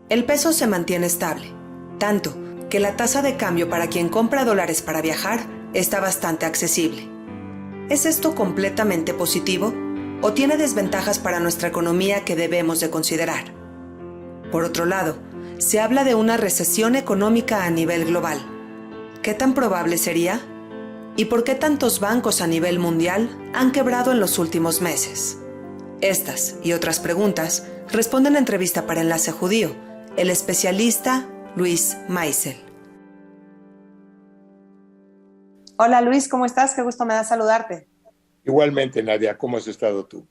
El peso se mantiene estable, tanto que la tasa de cambio para quien compra dólares para viajar está bastante accesible. ¿Es esto completamente positivo o tiene desventajas para nuestra economía que debemos de considerar? Por otro lado, se habla de una recesión económica a nivel global. ¿Qué tan probable sería? ¿Y por qué tantos bancos a nivel mundial han quebrado en los últimos meses? Estas y otras preguntas responde en la entrevista para Enlace Judío el especialista Luis Maisel. Hola Luis, ¿cómo estás? Qué gusto me da saludarte. Igualmente, Nadia, ¿cómo has estado tú?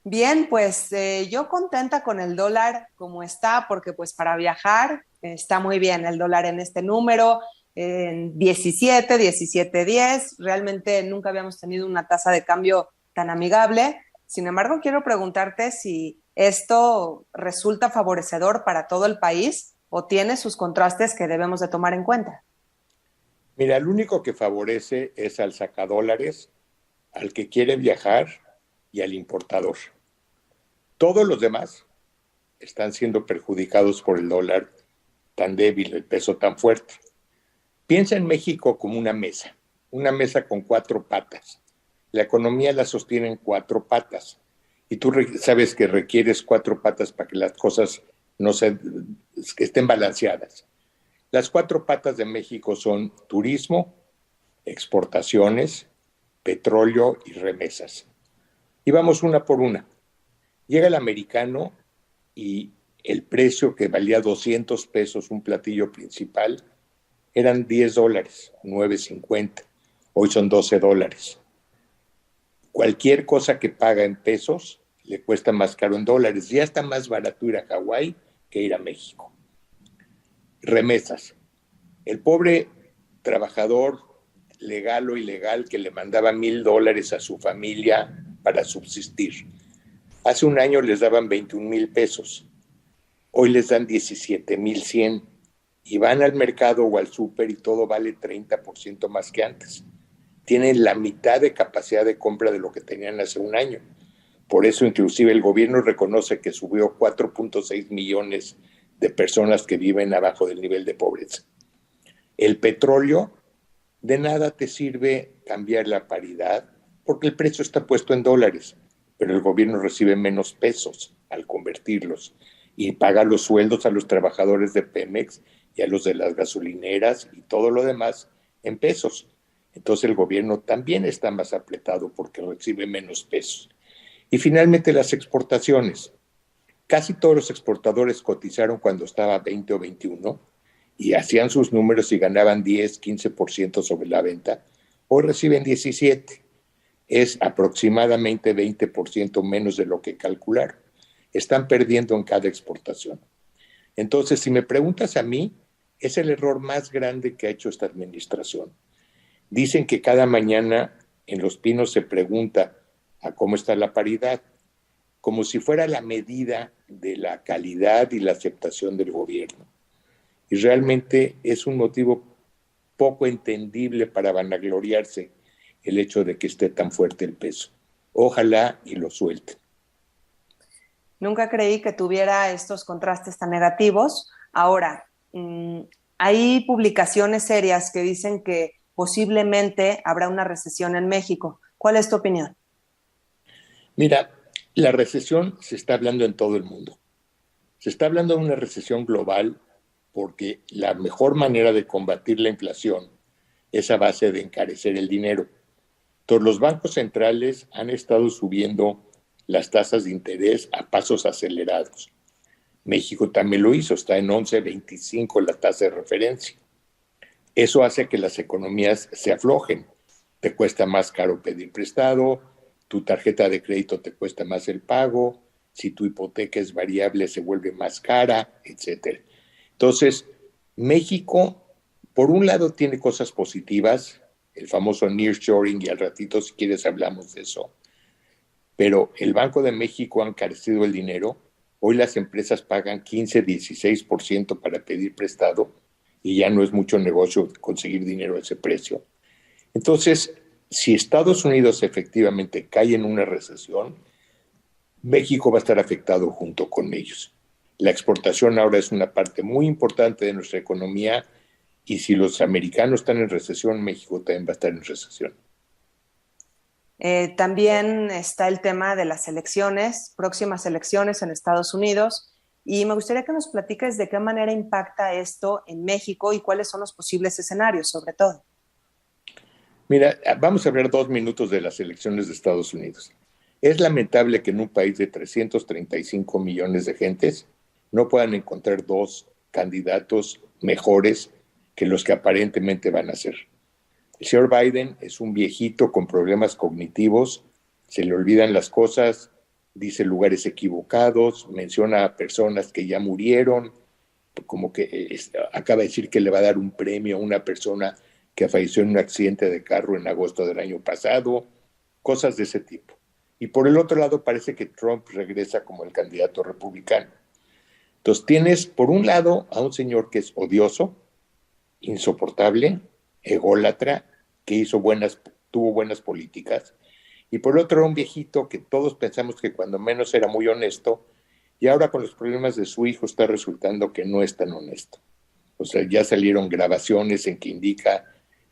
Bien, pues yo contenta con el dólar como está, porque pues para viajar está muy bien el dólar en este número, en 17, 17.10. Realmente nunca habíamos tenido una tasa de cambio tan amigable. Sin embargo, quiero preguntarte si esto resulta favorecedor para todo el país o tiene sus contrastes que debemos de tomar en cuenta. Mira, el único que favorece es al sacadólares, al que quiere viajar y al importador. Todos los demás están siendo perjudicados por el dólar tan débil, el peso tan fuerte. Piensa en México como una mesa con cuatro patas. La economía la sostienen cuatro patas y tú sabes que requieres cuatro patas para que las cosas no se, que estén balanceadas. Las cuatro patas de México son turismo, exportaciones, petróleo y remesas. Y vamos una por una. Llega el americano y el precio que valía 200 pesos un platillo principal eran $10, 9.50. Hoy son $12. Cualquier cosa que paga en pesos le cuesta más caro en dólares. Ya está más barato ir a Hawái que ir a México. Remesas. El pobre trabajador legal o ilegal que le mandaba $1,000 a su familia para subsistir. Hace un año les daban 21,000 pesos. Hoy les dan 17,100 y van al mercado o al súper y todo vale 30% más que antes. Tienen la mitad de capacidad de compra de lo que tenían hace un año. Por eso inclusive el gobierno reconoce que subió 4.6 millones de personas que viven abajo del nivel de pobreza. El petróleo, de nada te sirve cambiar la paridad porque el precio está puesto en dólares, pero el gobierno recibe menos pesos al convertirlos y paga los sueldos a los trabajadores de Pemex y a los de las gasolineras y todo lo demás en pesos. Entonces el gobierno también está más apretado porque recibe menos pesos. Y finalmente las exportaciones. Casi todos los exportadores cotizaron cuando estaba 20 o 21 y hacían sus números y ganaban 10, 15% sobre la venta. Hoy reciben 17. Es aproximadamente 20% menos de lo que calcularon. Están perdiendo en cada exportación. Entonces, si me preguntas a mí, es el error más grande que ha hecho esta administración. Dicen que cada mañana en Los Pinos se pregunta a cómo está la paridad, como si fuera la medida de la calidad y la aceptación del gobierno. Y realmente es un motivo poco entendible para vanagloriarse el hecho de que esté tan fuerte el peso. Ojalá y lo suelten. Nunca creí que tuviera estos contrastes tan negativos. Ahora, hay publicaciones serias que dicen que posiblemente habrá una recesión en México. ¿Cuál es tu opinión? Mira, la recesión se está hablando en todo el mundo. Se está hablando de una recesión global porque la mejor manera de combatir la inflación es a base de encarecer el dinero. Entonces, los bancos centrales han estado subiendo las tasas de interés a pasos acelerados. México también lo hizo, está en 11.25 la tasa de referencia. Eso hace que las economías se aflojen. Te cuesta más caro pedir prestado, tu tarjeta de crédito te cuesta más el pago, si tu hipoteca es variable se vuelve más cara, etcétera. Entonces, México, por un lado, tiene cosas positivas, el famoso nearshoring, y al ratito, si quieres, hablamos de eso. Pero el Banco de México ha encarecido el dinero. Hoy las empresas pagan 15, 16% para pedir prestado y ya no es mucho negocio conseguir dinero a ese precio. Entonces, si Estados Unidos efectivamente cae en una recesión, México va a estar afectado junto con ellos. La exportación ahora es una parte muy importante de nuestra economía y si los americanos están en recesión, México también va a estar en recesión. También está el tema de las elecciones, próximas elecciones en Estados Unidos, y me gustaría que nos platiques de qué manera impacta esto en México y cuáles son los posibles escenarios, sobre todo. Mira, vamos a hablar 2 minutos de las elecciones de Estados Unidos. Es lamentable que en un país de 335 millones de gentes no puedan encontrar dos candidatos mejores que los que aparentemente van a ser. El señor Biden es un viejito con problemas cognitivos, se le olvidan las cosas, dice lugares equivocados, menciona a personas que ya murieron, como que acaba de decir que le va a dar un premio a una persona que falleció en un accidente de carro en agosto del año pasado, cosas de ese tipo. Y por el otro lado parece que Trump regresa como el candidato republicano. Entonces tienes por un lado a un señor que es odioso, insoportable, ególatra, que tuvo buenas políticas, y por el otro un viejito que todos pensamos que cuando menos era muy honesto, y ahora con los problemas de su hijo está resultando que no es tan honesto. O sea, ya salieron grabaciones en que indica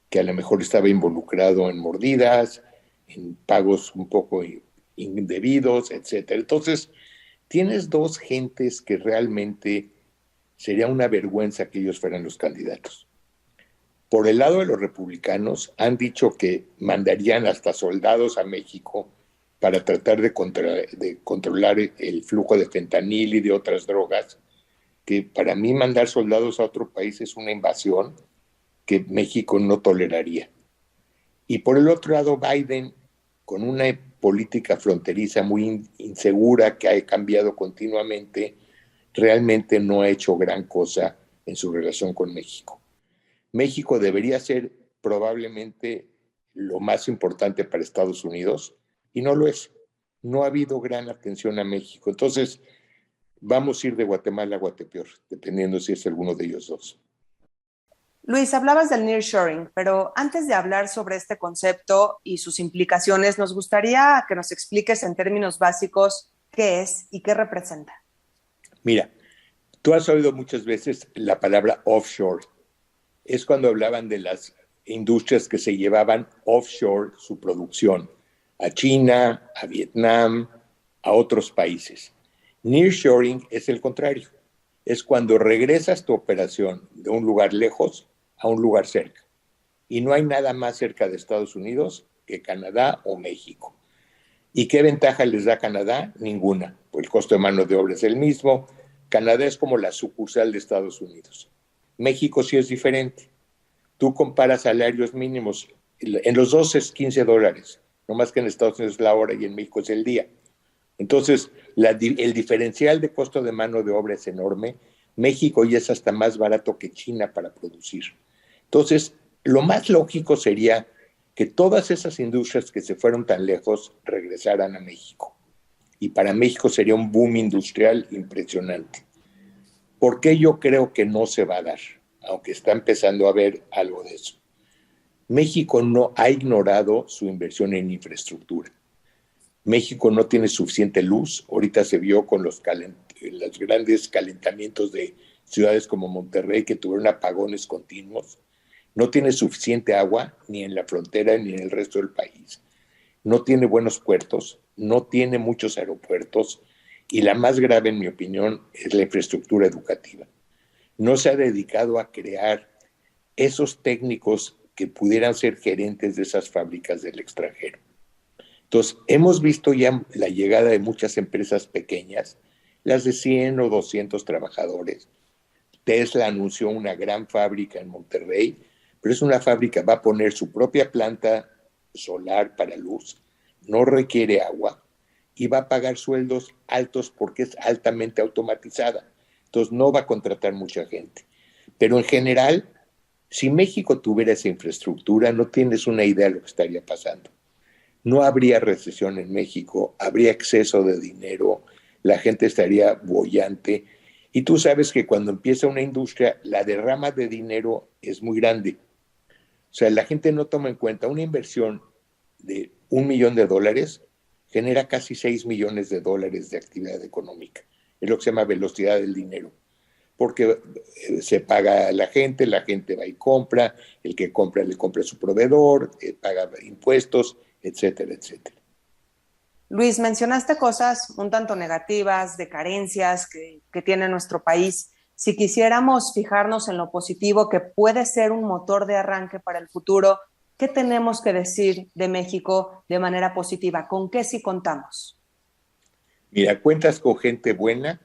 que a lo mejor estaba involucrado en mordidas, en pagos un poco indebidos, etcétera. Entonces, tienes dos gentes que realmente sería una vergüenza que ellos fueran los candidatos. Por el lado de los republicanos, han dicho que mandarían hasta soldados a México para tratar de controlar el flujo de fentanil y de otras drogas, que para mí mandar soldados a otro país es una invasión que México no toleraría. Y por el otro lado, Biden, con una política fronteriza muy insegura que ha cambiado continuamente, realmente no ha hecho gran cosa en su relación con México. México debería ser probablemente lo más importante para Estados Unidos y no lo es. No ha habido gran atención a México. Entonces, vamos a ir de Guatemala a Guatepeor, dependiendo si es alguno de ellos dos. Luis, hablabas del nearshoring, pero antes de hablar sobre este concepto y sus implicaciones, nos gustaría que nos expliques en términos básicos qué es y qué representa. Mira, tú has oído muchas veces la palabra offshore. Es cuando hablaban de las industrias que se llevaban offshore su producción a China, a Vietnam, a otros países. Nearshoring es el contrario. Es cuando regresas tu operación de un lugar lejos a un lugar cerca. Y no hay nada más cerca de Estados Unidos que Canadá o México. ¿Y qué ventaja les da Canadá? Ninguna. Pues el costo de mano de obra es el mismo. Canadá es como la sucursal de Estados Unidos. México sí es diferente. Tú comparas salarios mínimos, en los dos es $15, no más que en Estados Unidos es la hora y en México es el día. Entonces, el diferencial de costo de mano de obra es enorme. México ya es hasta más barato que China para producir. Entonces, lo más lógico sería que todas esas industrias que se fueron tan lejos regresaran a México. Y para México sería un boom industrial impresionante. ¿Por qué yo creo que no se va a dar? Aunque está empezando a haber algo de eso. México no ha ignorado su inversión en infraestructura. México no tiene suficiente luz. Ahorita se vio con los grandes calentamientos de ciudades como Monterrey que tuvieron apagones continuos. No tiene suficiente agua ni en la frontera ni en el resto del país. No tiene buenos puertos, no tiene muchos aeropuertos y la más grave, en mi opinión, es la infraestructura educativa. No se ha dedicado a crear esos técnicos que pudieran ser gerentes de esas fábricas del extranjero. Entonces, hemos visto ya la llegada de muchas empresas pequeñas, las de 100 o 200 trabajadores. Tesla anunció una gran fábrica en Monterrey, pero es una fábrica, va a poner su propia planta solar para luz, no requiere agua y va a pagar sueldos altos porque es altamente automatizada. Entonces, no va a contratar mucha gente. Pero en general, si México tuviera esa infraestructura, no tienes una idea de lo que estaría pasando. No habría recesión en México, habría exceso de dinero, la gente estaría boyante. Y tú sabes que cuando empieza una industria, la derrama de dinero es muy grande. O sea, la gente no toma en cuenta una inversión de $1 millón genera casi $6 millones de actividad económica. es lo que se llama velocidad del dinero, porque se paga a la gente va y compra, el que compra le compra a su proveedor, paga impuestos, etcétera, etcétera. Luis, mencionaste cosas un tanto negativas, de carencias que tiene nuestro país. Si quisiéramos fijarnos en lo positivo que puede ser un motor de arranque para el futuro, ¿qué tenemos que decir de México de manera positiva? ¿Con qué sí contamos? Mira, cuentas con gente buena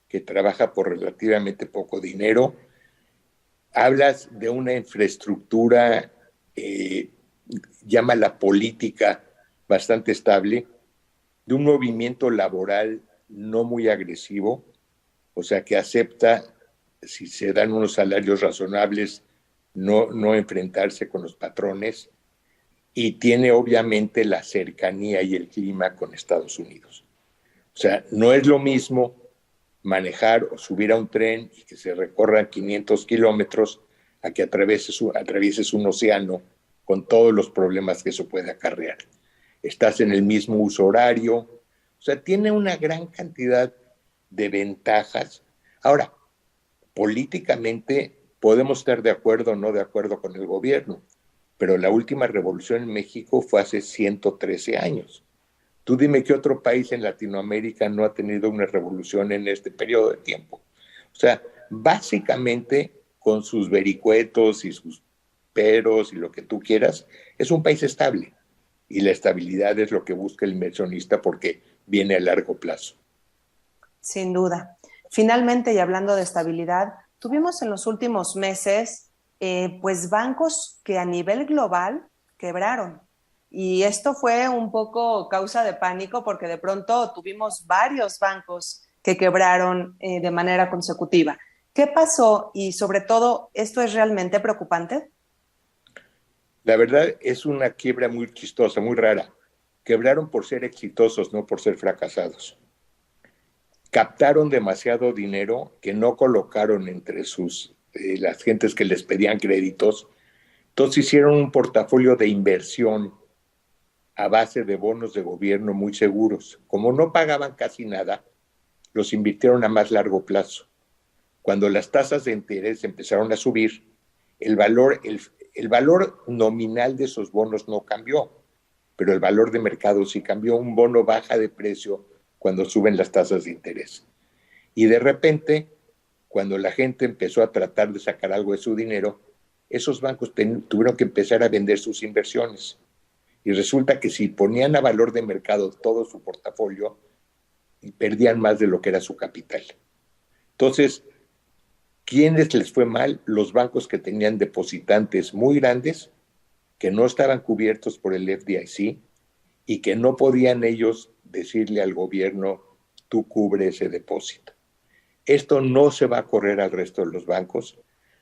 que trabaja por relativamente poco dinero. Hablas de una infraestructura, llama la política, bastante estable, de un movimiento laboral no muy agresivo, o sea, que acepta, si se dan unos salarios razonables, no enfrentarse con los patrones, y tiene obviamente la cercanía y el clima con Estados Unidos. O sea, no es lo mismo manejar o subir a un tren y que se recorran 500 kilómetros a que atravieses un océano con todos los problemas que eso puede acarrear. Estás en el mismo uso horario, o sea, tiene una gran cantidad de ventajas. Ahora, políticamente podemos estar de acuerdo o no de acuerdo con el gobierno, pero la última revolución en México fue hace 113 años. Tú dime qué otro país en Latinoamérica no ha tenido una revolución en este periodo de tiempo. O sea, básicamente con sus vericuetos y sus peros y lo que tú quieras, es un país estable. Y la estabilidad es lo que busca el inversionista porque viene a largo plazo. Sin duda. Finalmente, y hablando de estabilidad, tuvimos en los últimos meses pues bancos que a nivel global quebraron. Y esto fue un poco causa de pánico porque de pronto tuvimos varios bancos que quebraron de manera consecutiva. ¿Qué pasó? Y sobre todo, ¿esto es realmente preocupante? La verdad es una quiebra muy chistosa, muy rara. Quebraron por ser exitosos, no por ser fracasados. Captaron demasiado dinero que no colocaron entre las gentes que les pedían créditos. Entonces hicieron un portafolio de inversión a base de bonos de gobierno muy seguros. Como no pagaban casi nada, los invirtieron a más largo plazo. Cuando las tasas de interés empezaron a subir, el valor nominal de esos bonos no cambió, pero el valor de mercado sí cambió. Un bono baja de precio cuando suben las tasas de interés. Y de repente, cuando la gente empezó a tratar de sacar algo de su dinero, esos bancos tuvieron que empezar a vender sus inversiones. Y resulta que si ponían a valor de mercado todo su portafolio, perdían más de lo que era su capital. Entonces, ¿quiénes les fue mal? Los bancos que tenían depositantes muy grandes, que no estaban cubiertos por el FDIC y que no podían ellos decirle al gobierno, tú cubre ese depósito. Esto no se va a correr al resto de los bancos.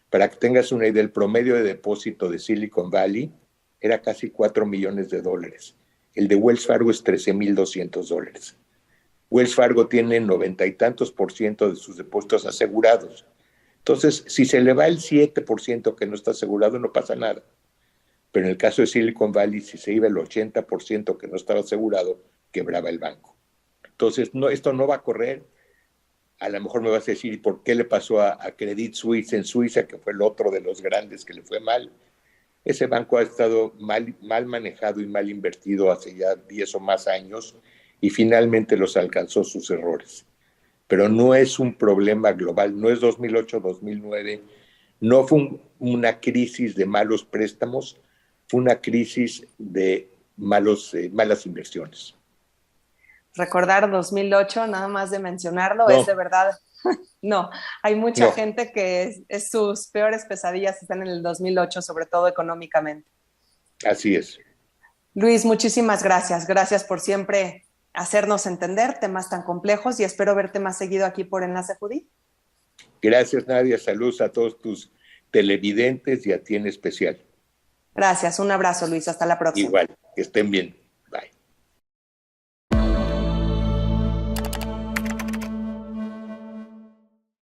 Para que tengas una idea, el promedio de depósito de Silicon Valley era casi $4 millones. El de Wells Fargo es $13,200. Wells Fargo tiene 90 y tantos por ciento de sus depósitos asegurados. Entonces, si se le va el 7% que no está asegurado, no pasa nada. Pero en el caso de Silicon Valley, si se iba el 80% que no estaba asegurado, quebraba el banco. Entonces, esto no va a correr. A lo mejor me vas a decir, ¿por qué le pasó a Credit Suisse en Suiza, que fue el otro de los grandes que le fue mal? Ese banco ha estado mal manejado y mal invertido hace ya 10 o más años y finalmente los alcanzó sus errores. Pero no es un problema global, no es 2008, 2009, no fue una crisis de malos préstamos, fue una crisis de malas inversiones. Recordar 2008, nada más de mencionarlo, No, es de verdad. No, hay mucha gente que es sus peores pesadillas están en el 2008, sobre todo económicamente. Así es. Luis, muchísimas gracias. Gracias por siempre hacernos entender temas tan complejos y espero verte más seguido aquí por Enlace Judí. Gracias, Nadia. Saludos a todos tus televidentes y a ti en especial. Gracias. Un abrazo, Luis. Hasta la próxima. Igual, que estén bien.